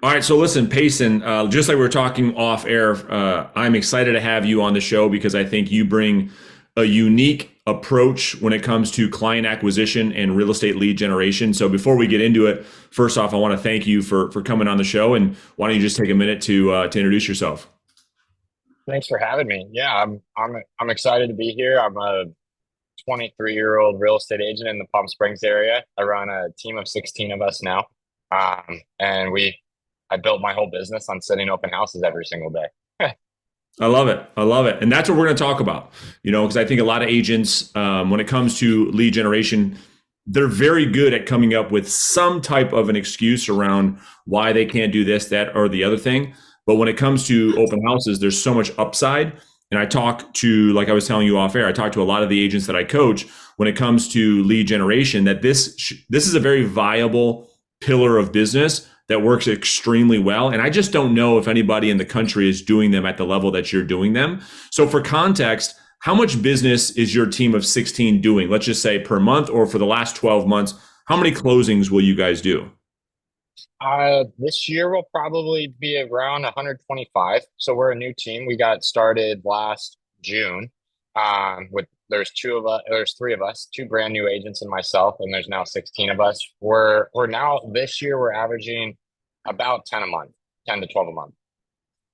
All right, so listen, Payson, just like we were talking off air, I'm excited to have you on the show because I think you bring a unique approach when it comes to client acquisition and real estate lead generation. So before we get into it, first off, I want to thank you for coming on the show, and why don't you just take a minute to introduce yourself? Thanks for having me. Yeah, I'm excited to be here. I'm a 23-year-old real estate agent in the Palm Springs area. I run a team of 16 of us now. And I built my whole business on setting open houses every single day. I love it. I love it. And that's what we're going to talk about, because I think a lot of agents, when it comes to lead generation, they're very good at coming up with some type of an excuse around why they can't do this, that, or the other thing. But when it comes to open houses, there's so much upside. And I talk to, like I was telling you off air, I talk to a lot of the agents that I coach when it comes to lead generation, that this is a very viable pillar of business that works extremely well. And I just don't know if anybody in the country is doing them at the level that you're doing them. So for context, how much business is your team of 16 doing? Let's just say per month, or for the last 12 months, how many closings will you guys do? This year will probably be around 125. So we're a new team. We got started last June. With there's two of us, there's three of us, two brand new agents and myself, and there's now 16 of us. We're now this year we're averaging about 10 a month, 10 to 12 a month.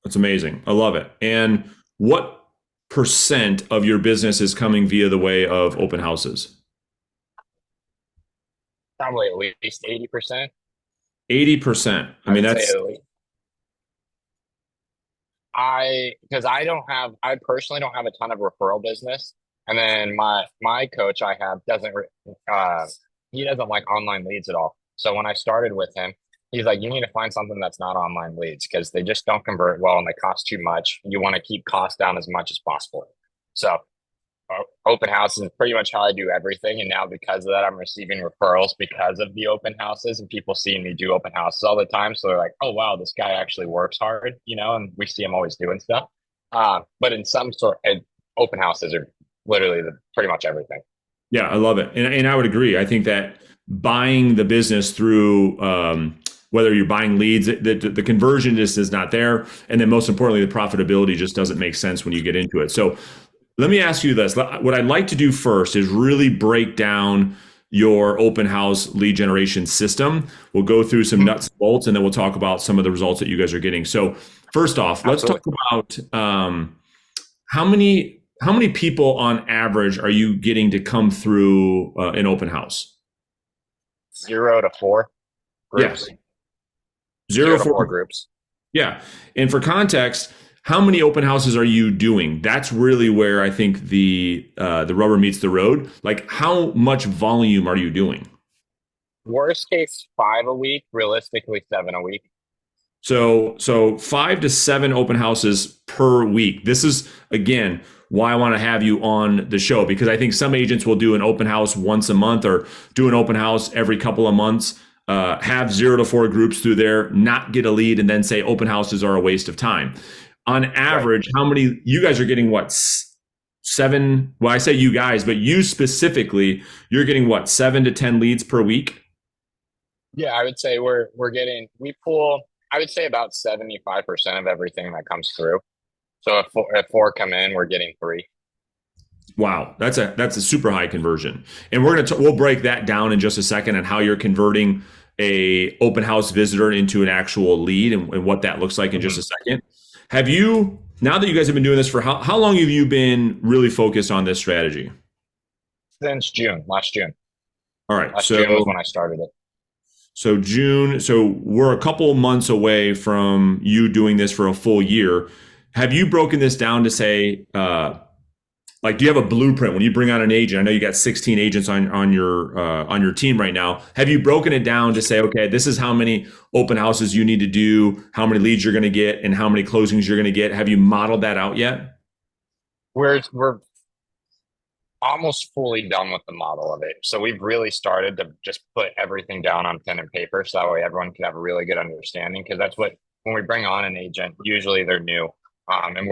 That's amazing. I love it. And what percent of your business is coming via the way of open houses? Probably at least 80%. 80%. I I mean, would say that's at least. I personally don't have a ton of referral business. And then my coach I have uh he doesn't like online leads at all. So when I started with him, he's like, you need to find something that's not online leads because they just don't convert well and they cost too much. You want to keep costs down as much as possible. So open house is pretty much how I do everything. And now because of that, I'm receiving referrals because of the open houses and people seeing me do open houses all the time. So they're like, oh, wow, this guy actually works hard, and we see him always doing stuff. But in some sort, open houses are literally pretty much everything. Yeah, I love it. And I would agree. I think that buying the business through, whether you're buying leads, the conversion just is not there. And then most importantly, the profitability just doesn't make sense when you get into it. So let me ask you this. What I'd like to do first is really break down your open house lead generation system. We'll go through some Mhm. nuts and bolts, and then we'll talk about some of the results that you guys are getting. So first off, let's talk Absolutely. about how many people on average are you getting to come through an open house? 0 to 4 Yeah, groups, zero zero to four. four groups. Yeah, and for context, how many open houses are you doing? That's really where I think the rubber meets the road. Like, how much volume are you doing? Worst case, 5 a week, realistically, 7 a week. So 5 to 7 open houses per week. This is again why I want to have you on the show, because I think some agents will do an open house once a month or do an open house every couple of months. Have 0 to 4 groups through there, not get a lead, and then say open houses are a waste of time. On Right. average, how many you guys are getting? What, seven? Well, I say you guys, but you specifically, you're getting what, 7 to 10 leads per week? Yeah, I would say we pull, I would say about 75% of everything that comes through. So if four come in, we're getting three. Wow, that's a super high conversion, and we'll break that down in just a second on how you're converting a open house visitor into an actual lead, and what that looks like in just Mhm. a second. Have you, now that you guys have been doing this for how long have you been really focused on this strategy? Since June, last June. All right, Last June was when I started it. so June, so we're a couple months away from you doing this for a full year. Have you broken this down to say, like, do you have a blueprint when you bring on an agent? I know you got 16 agents on your team right now. Have you broken it down to say, okay, this is how many open houses you need to do, how many leads you're going to get, and how many closings you're going to get? Have you modeled that out yet? We're almost fully done with the model of it. So we've really started to just put everything down on pen and paper so that way everyone can have a really good understanding. Because that's what, when we bring on an agent, usually they're new. And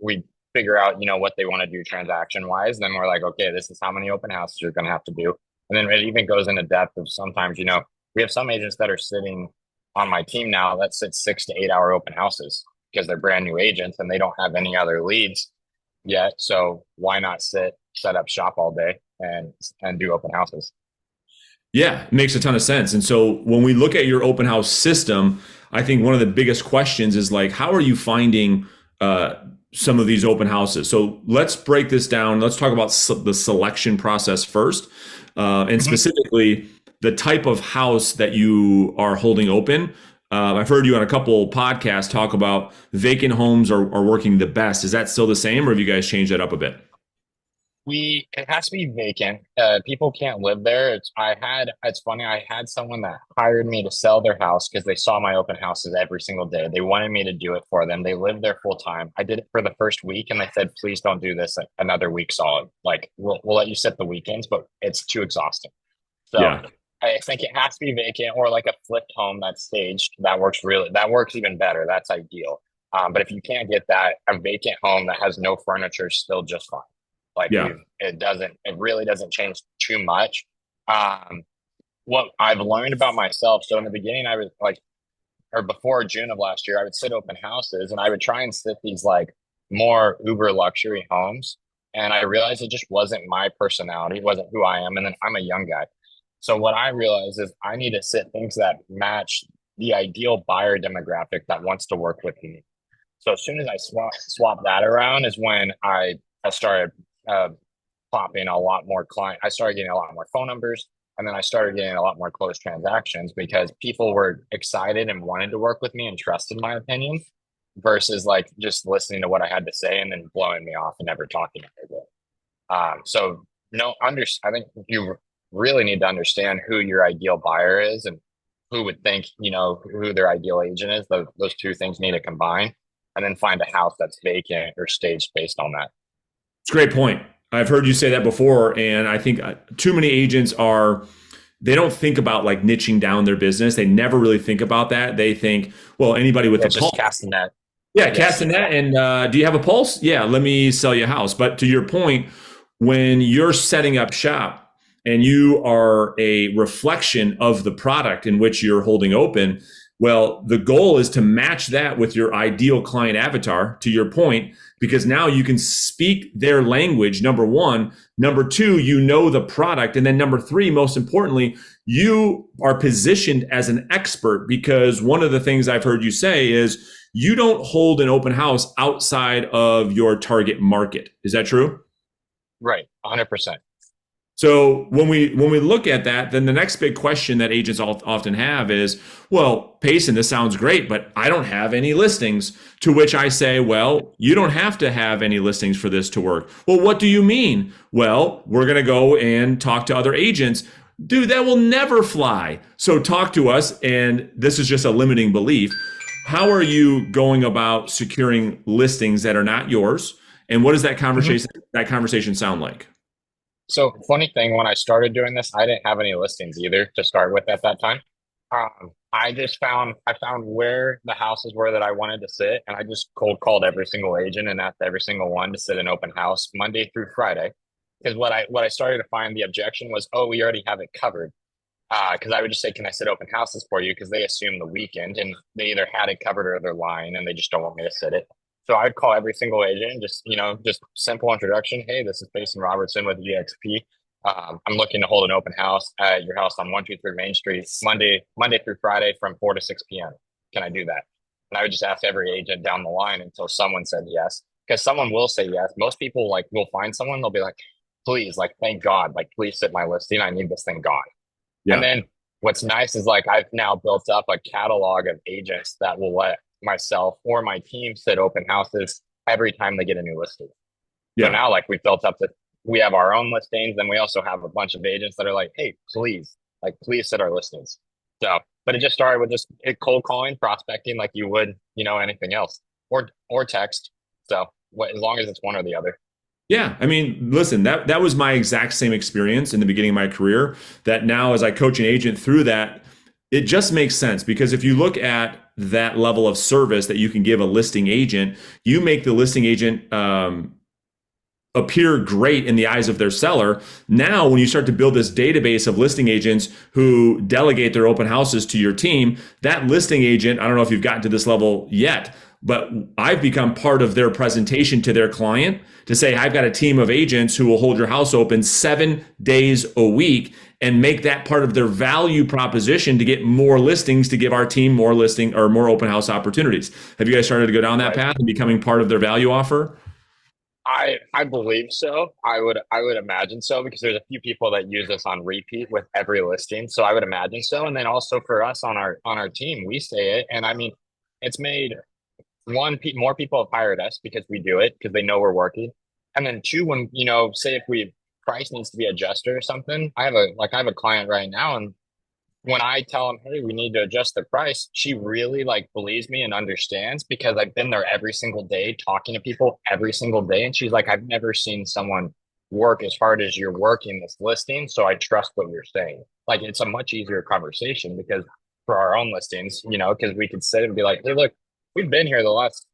we figure out, what they want to do transaction wise. Then we're like, okay, this is how many open houses you're going to have to do. And then it even goes into depth of sometimes, we have some agents that are sitting on my team now that sits 6 to 8 hour open houses because they're brand new agents and they don't have any other leads yet. So why not set up shop all day and do open houses? Yeah, it makes a ton of sense. And so when we look at your open house system, I think one of the biggest questions is like, how are you finding uh, some of these open houses? So let's break this down. Let's talk about the selection process first, and Mhm. specifically the type of house that you are holding open. I've heard you on a couple podcasts talk about vacant homes are working the best. Is that still the same, or have you guys changed that up a bit? It has to be vacant. People can't live there. It's funny. I had someone that hired me to sell their house because they saw my open houses every single day. They wanted me to do it for them. They lived there full time. I did it for the first week and they said, please don't do this another week solid. Like we'll let you sit the weekends, but it's too exhausting. So Yeah, I think it has to be vacant or like a flipped home that's staged. That works even better. That's ideal. But if you can't get that, a vacant home that has no furniture is still just fine. Like yeah. it really doesn't change too much. Um, what I've learned about myself. So in the beginning, I was like, or before June of last year, I would sit open houses and I would try and sit these like more uber luxury homes. And I realized it just wasn't my personality, it wasn't who I am. And then I'm a young guy. So what I realized is I need to sit things that match the ideal buyer demographic that wants to work with me. So as soon as I swap that around is when I started uh, popping a lot more client. I started getting a lot more phone numbers, and then I started getting a lot more closed transactions because people were excited and wanted to work with me and trusted my opinion versus like just listening to what I had to say and then blowing me off and never talking to me again. So no, I think you really need to understand who your ideal buyer is and who would think, who their ideal agent is. Those two things need to combine and then find a house that's vacant or staged based on that. It's a great point. I've heard you say that before, and I think too many agents they don't think about like niching down their business. They never really think about that. They think, well, anybody with Yeah, a just pulse. cast the net. Yeah, cast Yes, a net. exactly. And do you have a pulse? Yeah, let me sell you a house. But to your point, when you're setting up shop and you are a reflection of the product in which you're holding open, well, the goal is to match that with your ideal client avatar, to your point, because now you can speak their language, number one. Number two, you know the product. And then number three, most importantly, you are positioned as an expert because one of the things I've heard you say is you don't hold an open house outside of your target market. Is that true? Right. 100%. So when we look at that, then the next big question that agents often have is, well, Payson, this sounds great, but I don't have any listings. To which I say, well, you don't have to have any listings for this to work. Well, what do you mean? Well, we're going to go and talk to other agents. Dude, that will never fly. So talk to us, and this is just a limiting belief. How are you going about securing listings that are not yours? And what does that conversation sound like? So funny thing, when I started doing this, I didn't have any listings either to start with at that time. I found where the houses were that I wanted to sit, and I just cold called every single agent and asked every single one to sit an open house Monday through Friday. Because what I started to find the objection was, oh, we already have it covered. Because I would just say, can I sit open houses for you? Because they assume the weekend and they either had it covered or they're lying and they just don't want me to sit it. So I'd call every single agent, just simple introduction. Hey, this is Payson Robertson with EXP. I'm looking to hold an open house at your house on 123 Main Street, Monday through Friday from 4 to 6 p.m. Can I do that? And I would just ask every agent down the line until someone said yes. Because someone will say yes. Most people like will find someone, they'll be like, please, like, thank God, like, please sit my listing. I need this thing gone. And Yeah. then what's nice is like I've now built up a catalog of agents that will let myself or my team sit open houses every time they get a new listing. So Yeah. now like we have our own listings, and we also have a bunch of agents that are like, hey, please sit our listings. So, but it just started with just cold calling, prospecting like you would, anything else, or text. So as long as it's one or the other. Yeah, I mean, listen, that was my exact same experience in the beginning of my career. That now, as I coach an agent through that, it just makes sense because if you look at that level of service that you can give a listing agent, you make the listing agent appear great in the eyes of their seller. Now, when you start to build this database of listing agents who delegate their open houses to your team, that listing agent, I don't know if you've gotten to this level yet, but I've become part of their presentation to their client to say, I've got a team of agents who will hold your house open 7 days a week and make that part of their value proposition to get more listings, to give our team more listing or more open house opportunities. Have you guys started to go down that Right. path and becoming part of their value offer? I believe so. I would imagine so because there's a few people that use this on repeat with every listing. So I would imagine so. And then also for us on our team, we say it. And I mean, it's made more people have hired us because we do it because they know we're working. And then two, when say if we price needs to be adjusted or something, I have a client right now, and when I tell them, hey, we need to adjust the price, she really like believes me and understands because I've been there every single day talking to people every single day. And she's like, I've never seen someone work as hard as you're working this listing. So I trust what you're saying. Like it's a much easier conversation because for our own listings, because we could sit and be like, hey, look, we've been here the last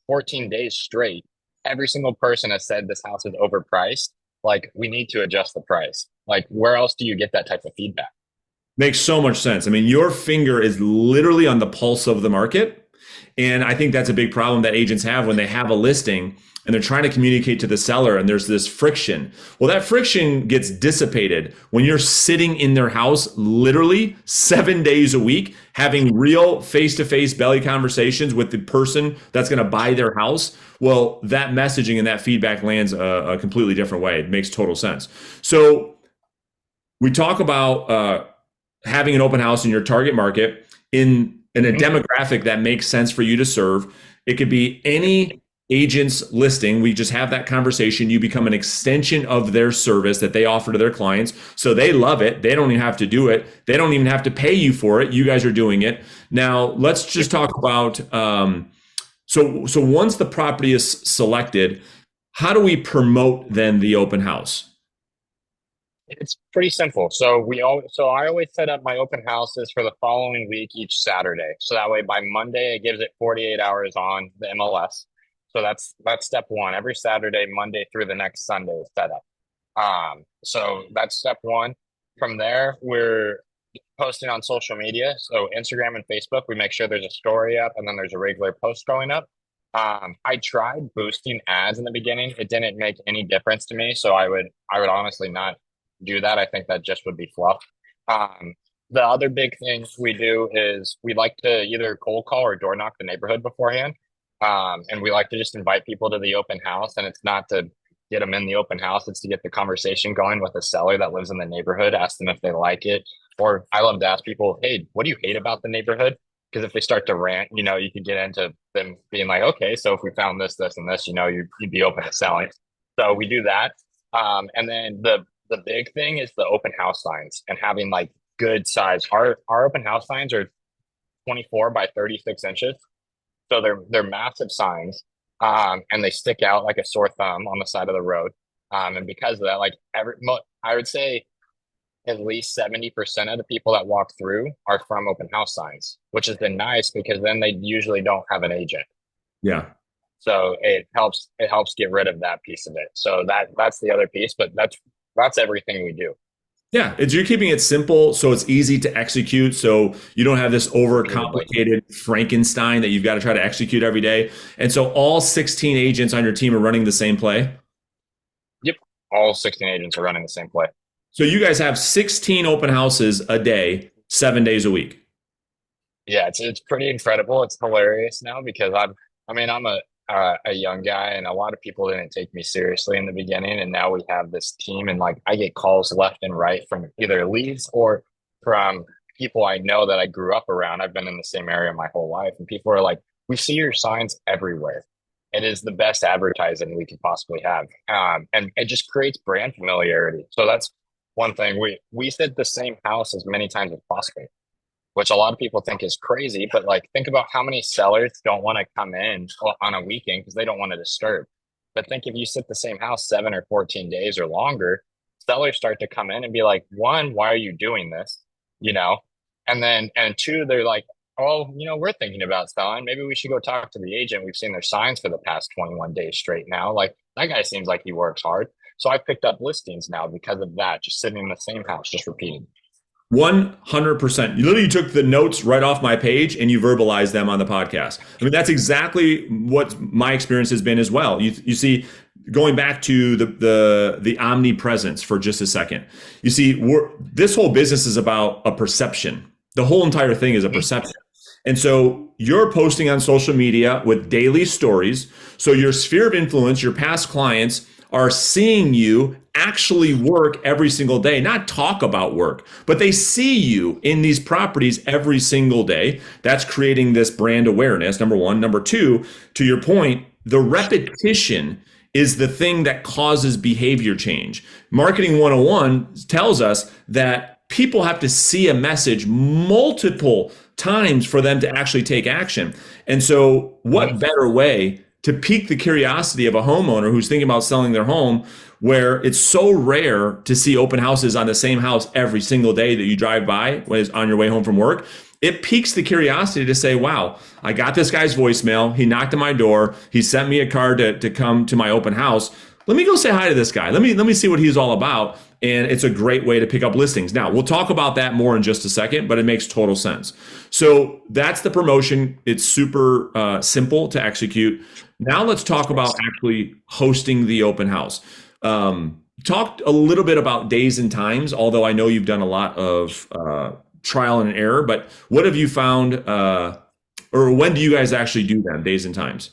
14 days straight. Every single person has said this house is overpriced. Like we need to adjust the price. Like where else do you get that type of feedback? Makes so much sense. I mean, your finger is literally on the pulse of the market. And I think that's a big problem that agents have when they have a listing and they're trying to communicate to the seller and there's this friction. Well, that friction gets dissipated when you're sitting in their house literally 7 days a week, having real face-to-face belly conversations with the person that's going to buy their house. Well, that messaging and that feedback lands a completely different way. It makes total sense. So we talk about having an open house in your target market in a Mhm. demographic that makes sense for you to serve. It could be any agent's listing. We just have that conversation. You become an extension of their service that they offer to their clients. So they love it. They don't even have to do it. They don't even have to pay you for it. You guys are doing it. Now, let's just talk about so once the property is selected, how do we promote then the open house? It's pretty simple. So I always set up my open houses for the following week each Saturday. So that way by Monday it gives it 48 hours on the MLS. So that's step one. Every Saturday, Monday through the next Sunday is set up. So that's step one. From there, we're posting on social media. So Instagram and Facebook, we make sure there's a story up and then there's a regular post going up. I tried boosting ads in the beginning. It didn't make any difference to me. So I would honestly not do that. I think that just would be fluff. Um, the other big thing we do is we like to either cold call or door knock the neighborhood beforehand. And we like to just invite people to the open house. And it's not to get them in the open house, it's to get the conversation going with a seller that lives in the neighborhood, ask them if they like it. Or I love to ask people, hey, what do you hate about the neighborhood? Because if they start to rant, you could get into them being like, okay, so if we found this, this, and this, you'd be open to selling. So we do that. And then the big thing is the open house signs and having like good size. Our open house signs are 24 by 36 inches. So they're massive signs. And they stick out like a sore thumb on the side of the road. And because of that, like I would say at least 70% of the people that walk through are from open house signs, which has been nice because then they usually don't have an agent. Yeah. So it helps get rid of that piece of it. So that's the other piece, but that's everything we do. Yeah, you're keeping it simple so it's easy to execute. So you don't have this Absolutely. overcomplicated Frankenstein that you've got to try to execute every day. And so all 16 agents on your team are running the same play. Yep. All 16 agents are running the same play. So you guys have 16 open houses a day, 7 days a week. Yeah, it's pretty incredible. It's hilarious now because I'm a young guy and a lot of people didn't take me seriously in the beginning, and now we have this team and like I get calls left and right from either leads or from people I know that I grew up around. I've been in the same area my whole life, and people are like, "We see your signs everywhere." It is the best advertising we could possibly have, and it just creates brand familiarity. So that's one thing we said the same house as many times as possible, which a lot of people think is crazy. But like, think about how many sellers don't want to come in on a weekend because they don't want to disturb. But think if you sit the same house 7 or 14 days or longer, sellers start to come in and be like, one, why are you doing this? You know, and two, they're like, oh, we're thinking about selling. Maybe we should go talk to the agent. We've seen their signs for the past 21 days straight now. Like, that guy seems like he works hard. So I picked up listings now because of that, just sitting in the same house, just repeating. 100%. You literally took the notes right off my page and you verbalized them on the podcast. I mean, that's exactly what my experience has been as well. You see, going back to the omnipresence for just a second, you see, this whole business is about a perception. The whole entire thing is a Mhm. perception. And so you're posting on social media with daily stories. So your sphere of influence, your past clients are seeing you actually work every single day, not talk about work, but they see you in these properties every single day. That's creating this brand awareness, number one. Number two, to your point, the repetition is the thing that causes behavior change. Marketing 101 tells us that people have to see a message multiple times for them to actually take action. And so, what Mhm. better way to pique the curiosity of a homeowner who's thinking about selling their home, where it's so rare to see open houses on the same house every single day that you drive by when it's on your way home from work? It piques the curiosity to say, wow, I got this guy's voicemail. He knocked on my door. He sent me a card to come to my open house. Let me go say hi to this guy. Let me see what he's all about. And it's a great way to pick up listings. Now, we'll talk about that more in just a second, but it makes total sense. So that's the promotion. It's super simple to execute. Now let's talk about actually hosting the open house. Talked a little bit about days and times, although I know you've done a lot of trial and error, but what have you found, or when do you guys actually do them, days and times?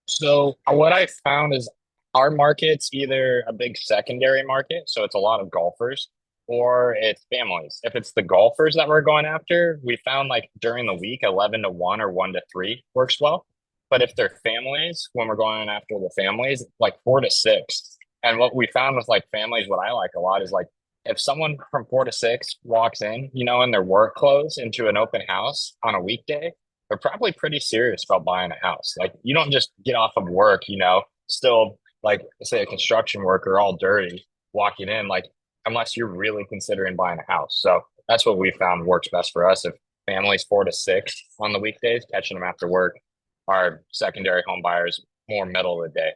So what I found is our market's either a big secondary market, so it's a lot of golfers, or it's families. If it's the golfers that we're going after, we found like during the week, 11 to 1 or 1 to 3 works well. But if they're families, when we're going after the families, like 4 to 6. And what we found with like families, what I like a lot is like if someone from 4 to 6 walks in, in their work clothes into an open house on a weekday, they're probably pretty serious about buying a house. Like you don't just get off of work, still like say a construction worker all dirty walking in, like unless you're really considering buying a house. So that's what we found works best for us. If families 4 to 6 on the weekdays, catching them after work, our secondary home buyers more middle of the day.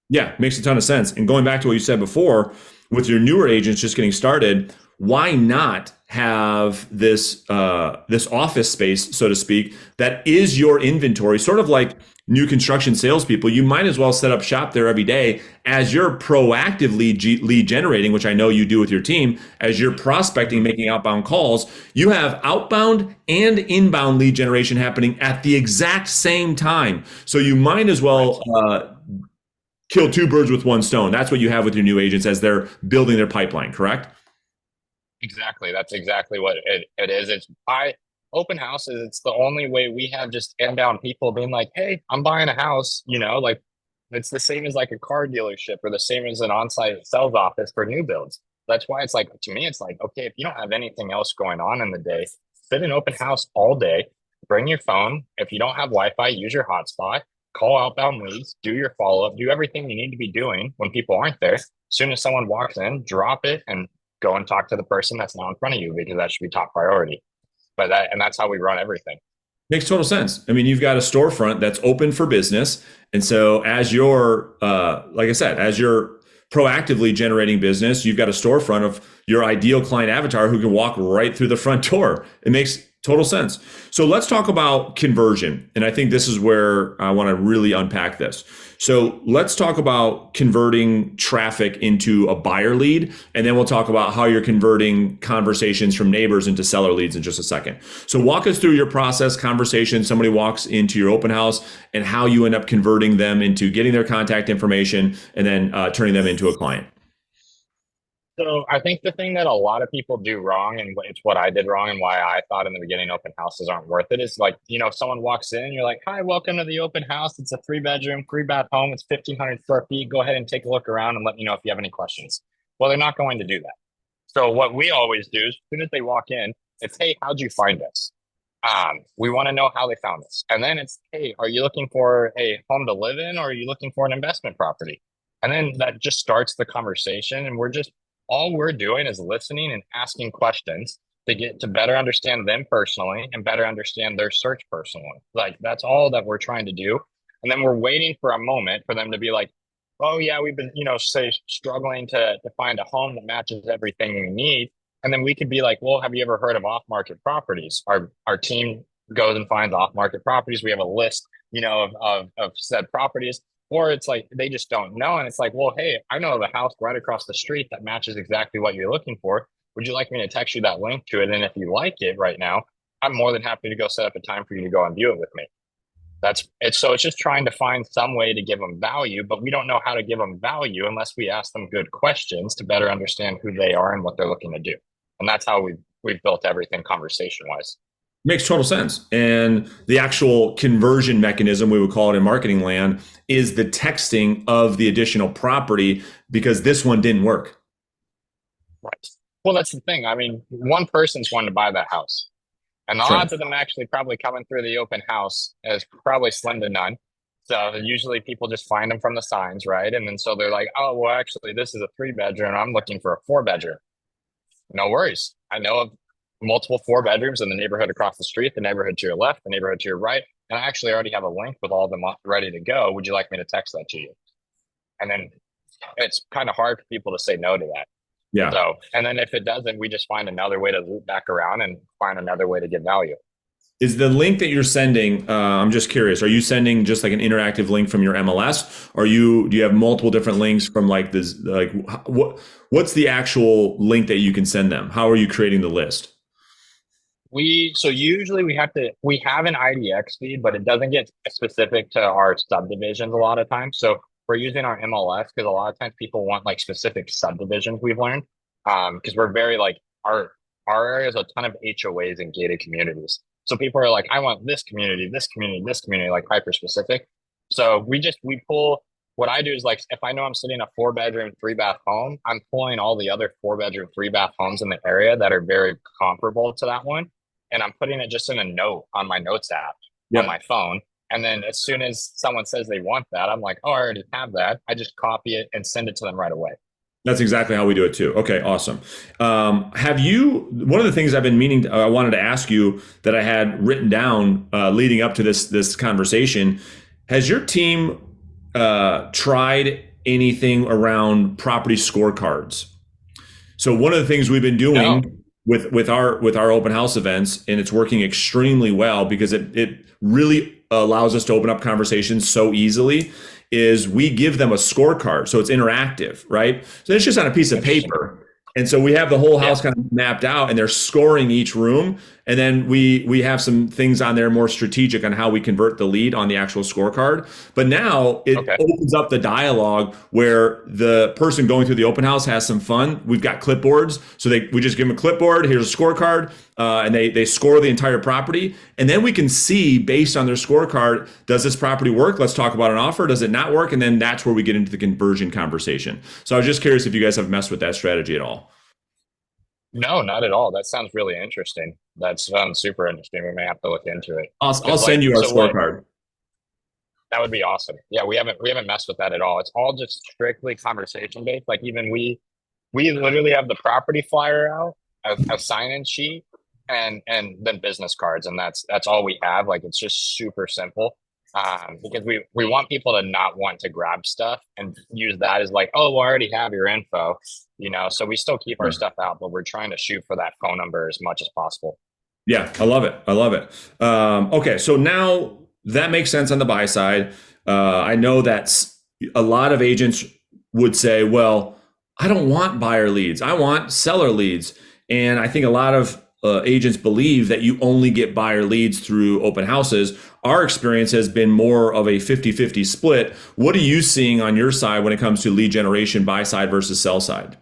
Yeah, makes a ton of sense. And going back to what you said before, with your newer agents just getting started, why not have this office space, so to speak, that is your inventory, sort of like new construction salespeople? You might as well set up shop there every day as you're proactively lead generating, which I know you do with your team. As you're prospecting, making outbound calls, you have outbound and inbound lead generation happening at the exact same time. So you might as Right. well kill two birds with one stone. That's what you have with your new agents as they're building their pipeline, correct? Exactly. That's exactly what it is. It's I open houses. It's the only way we have just inbound people being like, "Hey, I'm buying a house." Like it's the same as like a car dealership or the same as an on-site sales office for new builds. That's why it's like to me, it's like, okay, if you don't have anything else going on in the day, sit in open house all day. Bring your phone. If you don't have Wi-Fi, use your hotspot. Call outbound leads. Do your follow-up. Do everything you need to be doing when people aren't there. As soon as someone walks in, drop it and go and talk to the person that's not in front of you because that should be top priority. And that's how we run everything. Makes total sense. I mean, you've got a storefront that's open for business. And so as you're, like I said, as you're proactively generating business, you've got a storefront of your ideal client avatar who can walk right through the front door. It makes total sense. So let's talk about conversion. And I think this is where I want to really unpack this. So let's talk about converting traffic into a buyer lead. And then we'll talk about how you're converting conversations from neighbors into seller leads in just a second. So walk us through your process, conversation. Somebody walks into your open house and how you end up converting them into getting their contact information and then turning them into a client. So I think the thing that a lot of people do wrong, and it's what I did wrong, and why I thought in the beginning open houses aren't worth it, is like, if someone walks in, you're like, "Hi, welcome to the open house. It's a 3 bedroom, 3 bath home. It's 1,500 square feet. Go ahead and take a look around and let me know if you have any questions." Well, they're not going to do that. So what we always do is, as soon as they walk in, it's, "Hey, how'd you find us?" We want to know how they found us. And then it's, "Hey, are you looking for a home to live in or are you looking for an investment property?" And then that just starts the conversation. And all we're doing is listening and asking questions to get to better understand them personally and better understand their search personally. Like that's all that we're trying to do. And then we're waiting for a moment for them to be like, oh yeah, we've been, say struggling to find a home that matches everything we need. And then we could be like, well, have you ever heard of off-market properties? Our team goes and finds off-market properties. We have a list, of said properties. Or it's like they just don't know. And it's like, well, hey, I know of a house right across the street that matches exactly what you're looking for. Would you like me to text you that link to it? And if you like it right now, I'm more than happy to go set up a time for you to go and view it with me. So it's just trying to find some way to give them value, but we don't know how to give them value unless we ask them good questions to better understand who they are and what they're looking to do. And that's how we've built everything conversation wise. Makes total sense. And the actual conversion mechanism, we would call it in marketing land, is the texting of the additional property because this one didn't work. Right. Well, that's the thing. I mean, one person's wanting to buy that house. And the Sure. odds of them actually probably coming through the open house is probably slim to none. So usually people just find them from the signs, right? And then so they're like, oh, well, actually, this is a 3 bedroom. I'm looking for a 4 bedroom. No worries. I know of multiple 4 bedrooms in the neighborhood across the street, the neighborhood to your left, the neighborhood to your right. And I actually already have a link with all of them ready to go. Would you like me to text that to you? And then it's kind of hard for people to say no to that. Yeah. So, and then if it doesn't, we just find another way to loop back around and find another way to get value. Is the link that you're sending, I'm just curious, are you sending just like an interactive link from your MLS? Or do you have multiple different links from like this, like what's the actual link that you can send them? How are you creating the list? So usually we have an IDX feed, but it doesn't get specific to our subdivisions a lot of times. So we're using our MLS because a lot of times people want like specific subdivisions we've learned. Because we're very like our area is a ton of HOAs and gated communities. So people are like, I want this community, this community, this community, like hyper specific. So we pull what I do is like if I know I'm sitting in a 4 bedroom, 3 bath home, I'm pulling all the other 4 bedroom, 3 bath homes in the area that are very comparable to that one. And I'm putting it just in a note on my notes app on my phone. And then as soon as someone says they want that, I'm like, oh, I already have that. I just copy it and send it to them right away. That's exactly how we do it too. Okay, awesome. One of the things I've been meaning, I wanted to ask you that I had written down leading up to this conversation, has your team tried anything around property scorecards? So one of the things we've been doing No. with our open house events, and it's working extremely well because it really allows us to open up conversations so easily, is we give them a scorecard. So it's interactive, right? So it's just on a piece of paper. And so we have the whole house kind of mapped out and they're scoring each room. And then we have some things on there more strategic on how we convert the lead on the actual scorecard. But now it opens up the dialogue where the person going through the open house has some fun. We've got clipboards. So we just give them a clipboard. Here's a scorecard. And they score the entire property. And then we can see based on their scorecard, does this property work? Let's talk about an offer. Does it not work? And then that's where we get into the conversion conversation. So I was just curious if you guys have messed with that strategy at all. No, not at all. That sounds really interesting. That sounds super interesting. We may have to look into it. I'll send you our scorecard. That would be awesome. Yeah, we haven't messed with that at all. It's all just strictly conversation based. Like even we literally have the property flyer out, a sign-in sheet, and then business cards, and that's all we have. Like it's just super simple. Because we want people to not want to grab stuff and use that as like, oh, well, I already have your info, so we still keep our stuff out, but we're trying to shoot for that phone number as much as possible. Yeah, I love it. I love it. Okay, so now that makes sense on the buy side. I know that a lot of agents would say, well, I don't want buyer leads. I want seller leads. And I think a lot of agents believe that you only get buyer leads through open houses. Our experience has been more of a 50-50 split. What are you seeing on your side when it comes to lead generation, buy side versus sell side?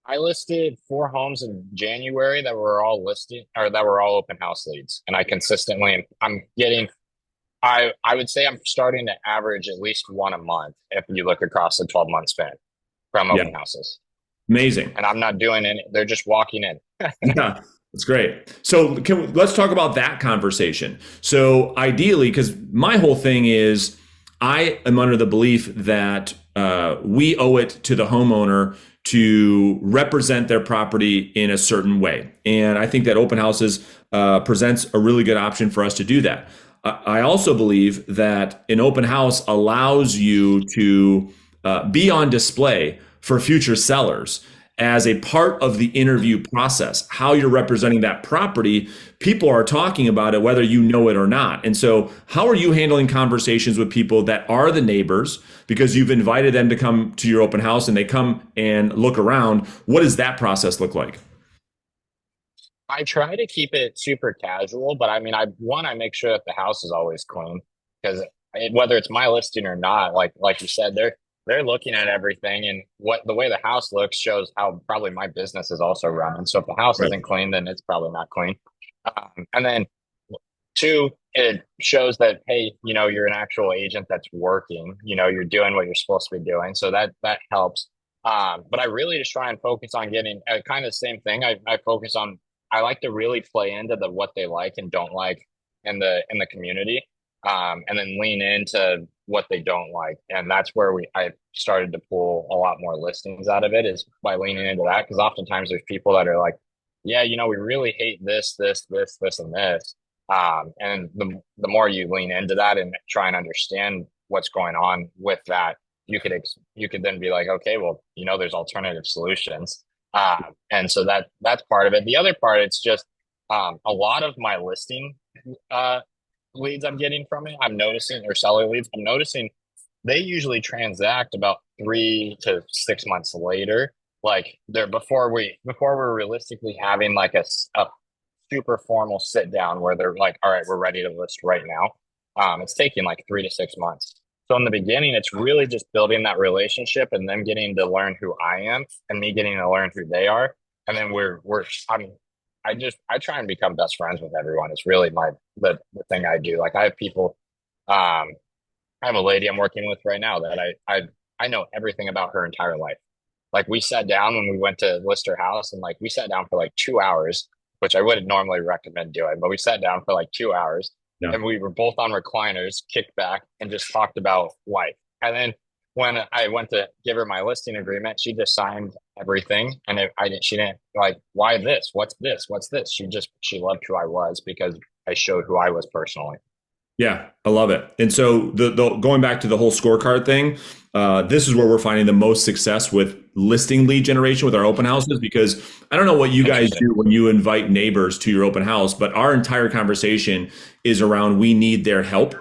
I listed 4 homes in January that were all listed or that were all open house leads. And I'm getting, I would say I'm starting to average at least one a month if you look across the 12-month span from open houses. Amazing. And I'm not doing any, they're just walking in. Yeah, that's great. So let's talk about that conversation. So ideally, because my whole thing is I am under the belief that we owe it to the homeowner to represent their property in a certain way. And I think that open houses presents a really good option for us to do that. I also believe that an open house allows you to be on display for future sellers as a part of the interview process. How you're representing that property, people are talking about it whether you know it or not. And so, how are you handling conversations with people that are the neighbors because you've invited them to come to your open house and they come and look around? What does that process look like? I try to keep it super casual, but I mean, I make sure that the house is always clean because whether it's my listing or not, like you said, they're looking at everything, and what the way the house looks shows how probably my business is also running. So if the house Right. isn't clean, then it's probably not clean. And then two, it shows that hey, you're an actual agent that's working. You're doing what you're supposed to be doing, so that helps. But I really just try and focus on getting kind of the same thing. I focus on I like to really play into the what they like and don't like in the community, and then lean into what they don't like, and that's where I started to pull a lot more listings out of it is by leaning into that because oftentimes there's people that are like, yeah, we really hate this, and this, and the more you lean into that and try and understand what's going on with that, you could then be like, okay, well, there's alternative solutions. And so that's part of it. The other part, it's just a lot of my listing uh, leads I'm getting from it. I'm noticing, or seller leads, I'm noticing they usually transact about 3 to 6 months later. Like they're before we're realistically having like a super formal sit down where they're like, all right, we're ready to list right now. It's taking like 3 to 6 months. So in the beginning, it's really just building that relationship and them getting to learn who I am and me getting to learn who they are. And then I try and become best friends with everyone. It's really the thing I do. Like I have people, um, I have a lady I'm working with right now that I know everything about her entire life. Like we sat down when we went to list her house and like we sat down for like 2 hours, which I wouldn't normally recommend doing, but we sat down for like 2 hours Yeah. and we were both on recliners, kicked back and just talked about life. And then when I went to give her my listing agreement, she just signed everything. And she didn't like, why this? What's this? What's this? She loved who I was because I showed who I was personally. Yeah, I love it. And so the going back to the whole scorecard thing, this is where we're finding the most success with listing lead generation with our open houses because I don't know what you guys Interesting. do when you invite neighbors to your open house, but our entire conversation is around we need their help.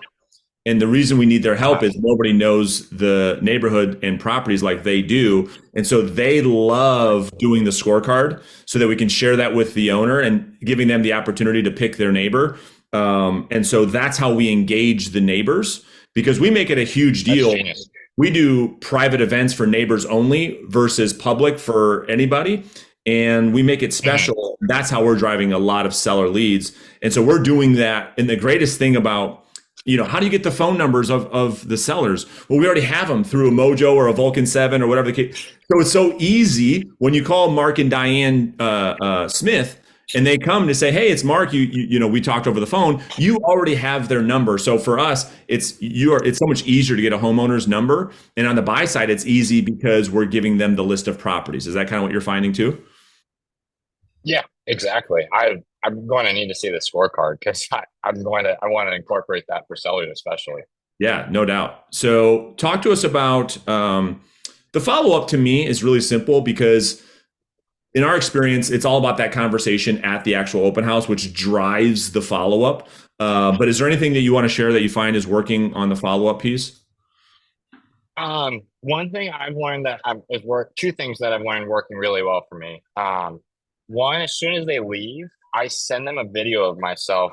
And the reason we need their help Uh, is nobody knows the neighborhood and properties like they do. And so they love doing the scorecard so that we can share that with the owner and giving them the opportunity to pick their neighbor. And so that's how we engage the neighbors because we make it a huge that's deal. genius. We do private events for neighbors only versus public for anybody. And we make it Mhm. special. That's how we're driving a lot of seller leads. And so we're doing that. And the greatest thing about how do you get the phone numbers of the sellers? Well, we already have them through a Mojo or a Vulcan 7 or whatever the case. So it's so easy when you call Mark and Diane Smith and they come to say, "Hey, it's Mark. We talked over the phone. You already have their number." So for us, it's so much easier to get a homeowner's number. And on the buy side, it's easy because we're giving them the list of properties. Is that kind of what you're finding too? Yeah, exactly. I'm going to need to see the scorecard because I want to incorporate that for sellers especially. Yeah, no doubt. So talk to us about the follow up. To me is really simple because in our experience, it's all about that conversation at the actual open house, which drives the follow up. But is there anything that you want to share that you find is working on the follow up piece? One thing I've learned is work. Two things that I've learned working really well for me. One, as soon as they leave, I send them a video of myself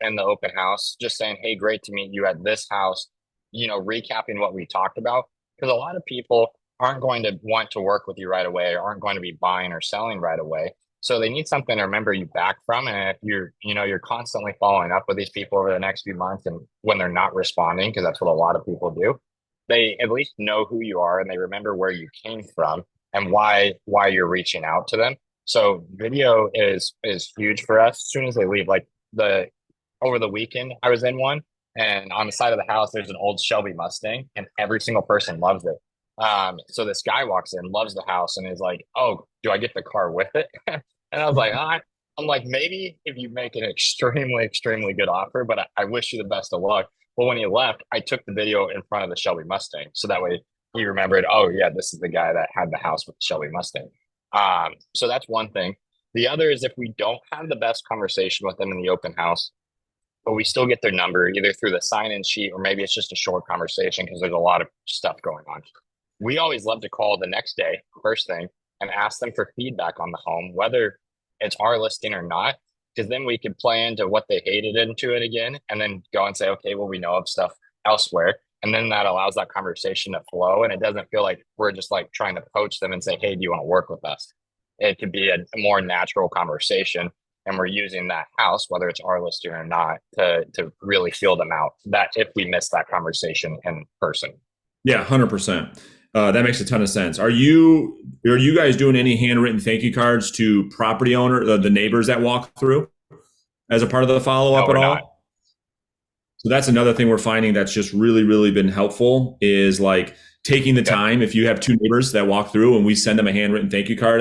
in the open house, just saying, "Hey, great to meet you at this house." Recapping what we talked about because a lot of people aren't going to want to work with you right away, or aren't going to be buying or selling right away. So they need something to remember you back from. And if you're constantly following up with these people over the next few months, and when they're not responding, because that's what a lot of people do, they at least know who you are and they remember where you came from and why you're reaching out to them. So video is huge for us. As soon as they leave, like the over the weekend, I was in one, and on the side of the house, there's an old Shelby Mustang, and every single person loves it. So this guy walks in, loves the house, and is like, "Oh, do I get the car with it?" And I was like, I'm like, maybe if you make an extremely, extremely good offer, but I wish you the best of luck. But when he left, I took the video in front of the Shelby Mustang. So that way he remembered, oh, yeah, this is the guy that had the house with the Shelby Mustang. So that's one thing. The other is if we don't have the best conversation with them in the open house, but we still get their number either through the sign-in sheet or maybe it's just a short conversation because there's a lot of stuff going on. We always love to call the next day, first thing, and ask them for feedback on the home, whether it's our listing or not, because then we could play into what they hated into it again, and then go and say, okay, well, we know of stuff elsewhere. And then that allows that conversation to flow. And it doesn't feel like we're just like trying to poach them and say, hey, do you want to work with us? It could be a more natural conversation. And we're using that house, whether it's our listing or not, to really feel them out. That if we miss that conversation in person. Yeah, 100%. That makes a ton of sense. Are you guys doing any handwritten thank you cards to property owner, the neighbors that walk through as a part of the follow No, up at we're not. all? So that's another thing we're finding that's just really, really been helpful is like taking the Yep. time. If you have two neighbors that walk through and we send them a handwritten thank you card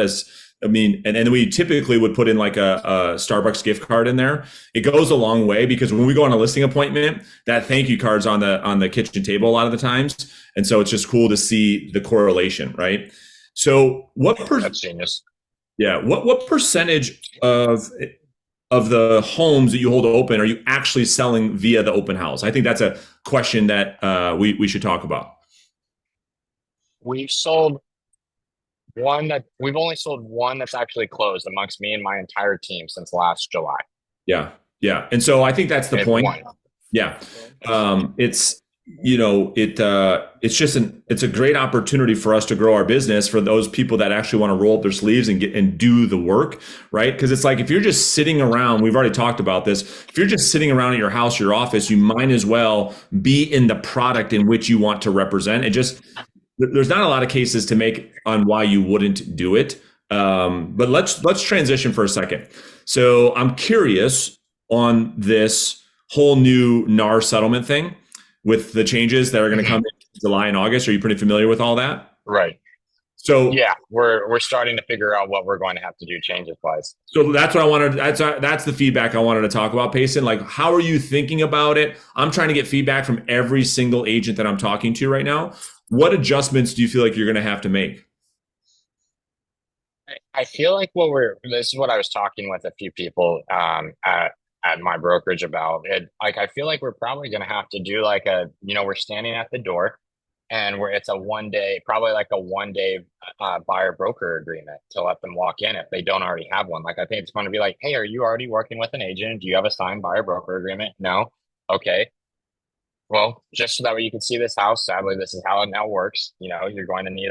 and then we typically would put in like a Starbucks gift card in there. It goes a long way because when we go on a listing appointment, that thank you card's on the kitchen table a lot of the times. And so it's just cool to see the correlation, right? So That's genius. what percentage of the homes that you hold open are you actually selling via the open house? I think that's a question that we should talk about. We've sold we've only sold one that's actually closed amongst me and my entire team since last July. Yeah, yeah, and so I think that's the It's point. one. Yeah, it's it's just it's a great opportunity for us to grow our business for those people that actually want to roll up their sleeves and get and do the work, right? Because it's like if you're just sitting around, we've already talked about this. If you're just sitting around at your house, your office, you might as well be in the product in which you want to represent. It just there's not a lot of cases to make on why you wouldn't do it. But let's transition for a second. So I'm curious on this whole new NAR settlement thing with the changes that are going to come Mhm. in July and August. Are you pretty familiar with all that? Right. So Yeah, we're starting to figure out what we're going to have to do changes wise. so that's what I wanted. That's the feedback I wanted to talk about, Payson. Like, how are you thinking about it? I'm trying to get feedback from every single agent that I'm talking to right now. What adjustments do you feel like you're going to have to make? I feel like this is what I was talking with a few people at my brokerage about it. Like, I feel like we're probably going to have to do like we're standing at the door and it's a 1 day, probably like a 1 day buyer broker agreement to let them walk in if they don't already have one. Like, I think it's going to be like, hey, are you already working with an agent? Do you have a signed buyer broker agreement? No. Okay. Well, just so that way you can see this house. Sadly, this is how it now works. You're going to need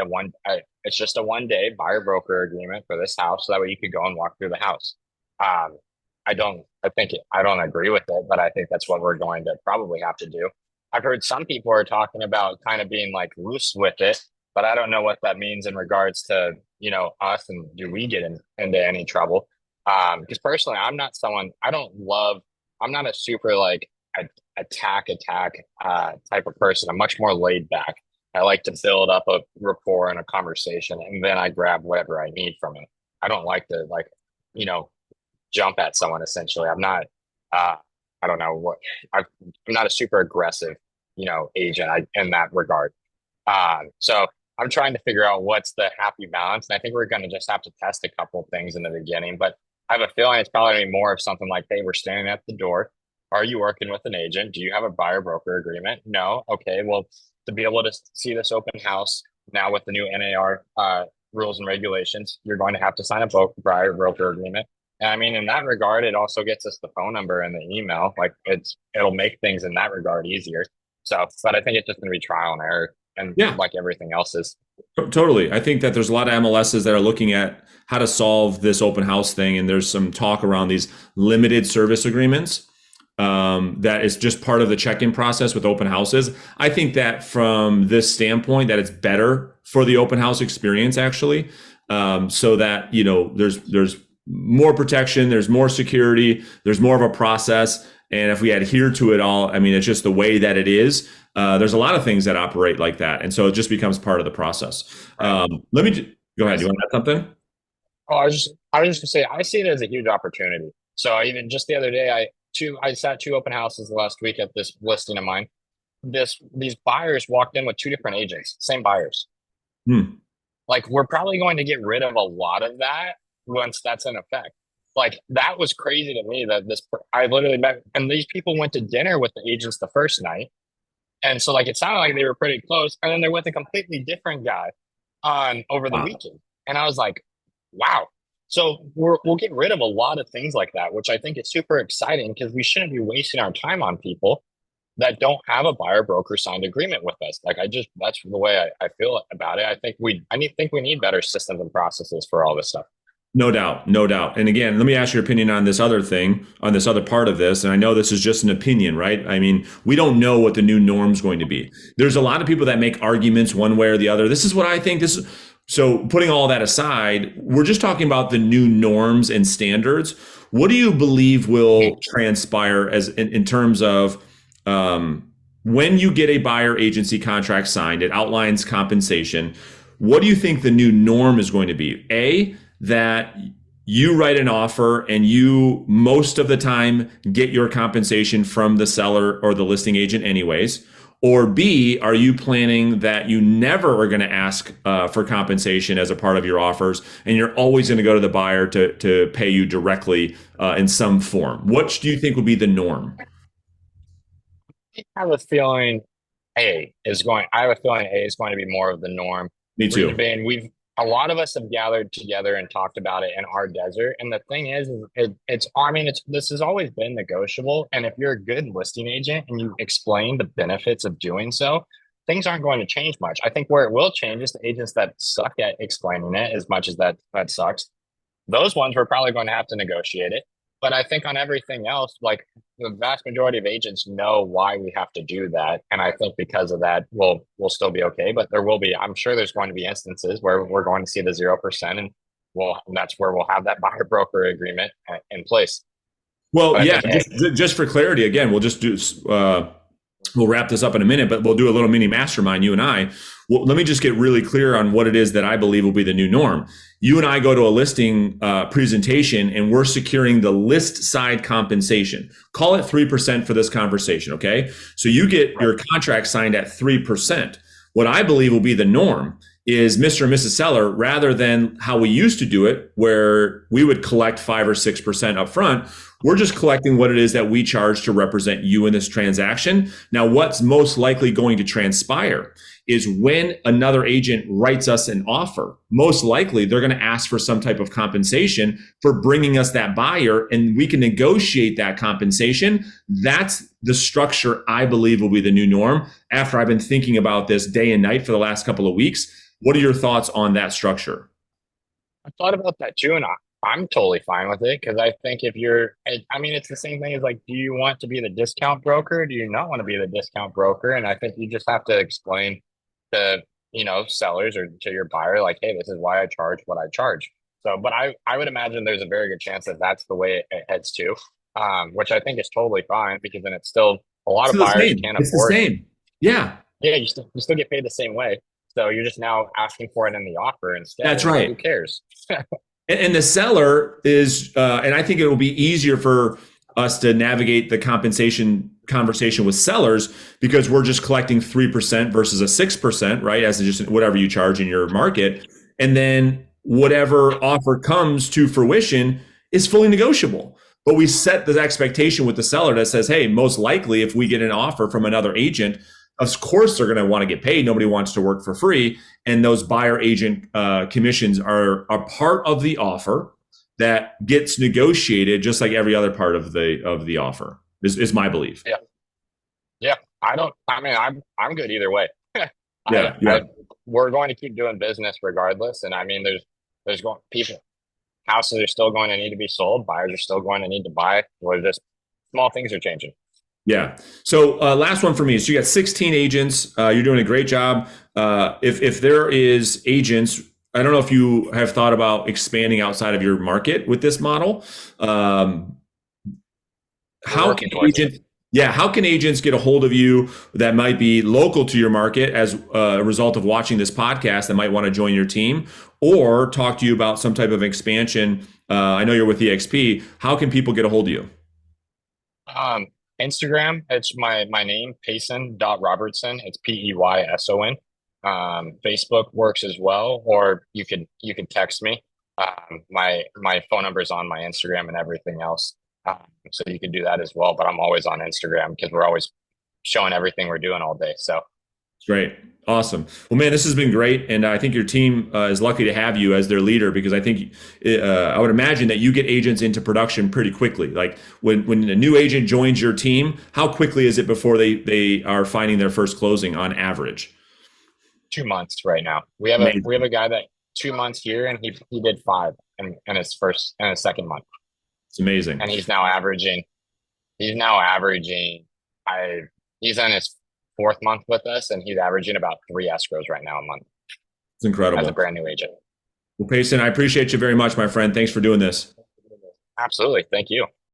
it's just a 1 day buyer broker agreement for this house. So that way you could go and walk through the house. Um, I don't agree with it, but I think that's what we're going to probably have to do. I've heard some people are talking about kind of being like loose with it, but I don't know what that means in regards to, us and do we get into any trouble? Because personally, I'm not a super like, attack type of person. I'm much more laid back. I like to build up a rapport and a conversation, and then I grab whatever I need from it. I don't like to you know, jump at someone. Essentially, I'm not. Uh, I don't know what. I'm not a super aggressive, agent in that regard. So I'm trying to figure out what's the happy balance, and I think we're going to just have to test a couple things in the beginning. But I have a feeling it's probably going to be more of something like, "Hey, we're standing at the door. Are you working with an agent? Do you have a buyer broker agreement? No. Okay. Well, to be able to see this open house now with the new NAR rules and regulations, you're going to have to sign a buyer broker agreement. And I mean, in that regard, it also gets us the phone number and the email. Like it'll make things in that regard easier. So, but I think it's just going to be trial and error, and Yeah, like everything else is. totally. I think that there's a lot of MLSs that are looking at how to solve this open house thing, and there's some talk around these limited service agreements. That is just part of the check-in process with open houses. I think that from this standpoint, that it's better for the open house experience actually, so that there's more protection, there's more security, there's more of a process, and if we adhere to it all, I mean, it's just the way that it is. There's a lot of things that operate like that, and so it just becomes part of the process. Right. Let me go ahead. You want to add something? I was just gonna say, I see it as a huge opportunity. So even just the other day, I sat two open houses last week at this listing of mine. These buyers walked in with two different agents, same buyers. Hmm. Like we're probably going to get rid of a lot of that once that's in effect. Like that was crazy to me that I literally met, and these people went to dinner with the agents the first night. And so like it sounded like they were pretty close. And then they're with a completely different guy on over the Wow. weekend. And I was like, wow. So we'll get rid of a lot of things like that, which I think is super exciting because we shouldn't be wasting our time on people that don't have a buyer broker signed agreement with us. Like that's the way I feel about it. Think we need better systems and processes for all this stuff. No doubt, no doubt. And again, let me ask your opinion on this other thing, on this other part of this. And I know this is just an opinion, right? I mean, we don't know what the new norm's going to be. There's a lot of people that make arguments one way or the other. This is what I think. So putting all that aside, we're just talking about the new norms and standards. What do you believe will transpire as in terms of when you get a buyer agency contract signed? It outlines compensation. What do you think the new norm is going to be? That you write an offer and you most of the time get your compensation from the seller or the listing agent anyways? Or B, are you planning that you never are going to ask for compensation as a part of your offers and you're always going to go to the buyer to pay you directly in some form? What do you think will be the norm? I have a feeling I have a feeling A is going to be more of the norm. Me Reason too. being, a lot of us have gathered together and talked about it in our desert. And the thing is I mean, this has always been negotiable. And if you're a good listing agent and you explain the benefits of doing so, things aren't going to change much. I think where it will change is the agents that suck at explaining it as much as that sucks. Those ones we're probably going to have to negotiate it. But I think on everything else, like the vast majority of agents know why we have to do that. And I think because of that, we'll still be okay. But I'm sure there's going to be instances where we're going to see the 0% and that's where we'll have that buyer broker agreement in place. Well, But I yeah, think, hey, just for clarity, again, we'll just do we'll wrap this up in a minute, but we'll do a little mini mastermind, you and I. Well, let me just get really clear on what it is that I believe will be the new norm. You and I go to a listing presentation and we're securing the list side compensation. Call it 3% for this conversation, okay? So you get your contract signed at 3%. What I believe will be the norm is Mr. and Mrs. Seller, rather than how we used to do it, where we would collect 5 or 6% up front, we're just collecting what it is that we charge to represent you in this transaction. Now, what's most likely going to transpire is when another agent writes us an offer, most likely they're going to ask for some type of compensation for bringing us that buyer, and we can negotiate that compensation. That's the structure I believe will be the new norm after I've been thinking about this day and night for the last couple of weeks. What are your thoughts on that structure? I thought about that too, and I'm totally fine with it because I think I mean, it's the same thing as like, do you want to be the discount broker? Do you not want to be the discount broker? And I think you just have to explain to, sellers or to your buyer, like, hey, this is why I charge what I charge. So, but I would imagine there's a very good chance that that's the way it heads to, which I think is totally fine because then it's still a lot It's of the buyers same. can't It's the afford. same. Yeah, Yeah, you still get paid the same way. So you're just now asking for it in the offer instead, that's and who right. cares? And the seller is, and I think it will be easier for us to navigate the compensation conversation with sellers because we're just collecting 3% versus a 6%, right? As just whatever you charge in your market. And then whatever offer comes to fruition is fully negotiable. But we set the expectation with the seller that says, hey, most likely if we get an offer from another agent, of course they're going to want to get paid. Nobody wants to work for free. And those buyer agent commissions are a part of the offer that gets negotiated just like every other part of the offer is my belief. Yeah, yeah. I mean, I'm good either way. I, Yeah, yeah. I, we're going to keep doing business regardless, and I mean, there's going people houses are still going to need to be sold. Buyers are still going to need to buy. We're just small things are changing. Yeah. So last one for me. So you got 16 agents. You're doing a great job. If there is agents, I don't know if you have thought about expanding outside of your market with this model. We're How can working towards it. agents? Yeah, how can agents get a hold of you that might be local to your market as a result of watching this podcast that might want to join your team or talk to you about some type of expansion? I know you're with EXP. How can people get a hold of you? Um, Instagram, it's my name, Payson.Robertson. It's Peyson. Facebook works as well, or you could text me. My phone number is on my Instagram and everything else. So you can do that as well. But I'm always on Instagram because we're always showing everything we're doing all day. So Great. Awesome. Well, man, this has been great. And I think your team is lucky to have you as their leader because I think I would imagine that you get agents into production pretty quickly. Like when a new agent joins your team, how quickly is it before they are finding their first closing on average? 2 months right now. We have a guy that 2 months here and he did five in his first and his second month. It's amazing. And he's now averaging I he's in his fourth month with us and he's averaging about three escrows right now a month It's as a incredible. brand new agent. Well, Payson, I appreciate you very much, my friend. Thanks for doing this. Absolutely. Thank you.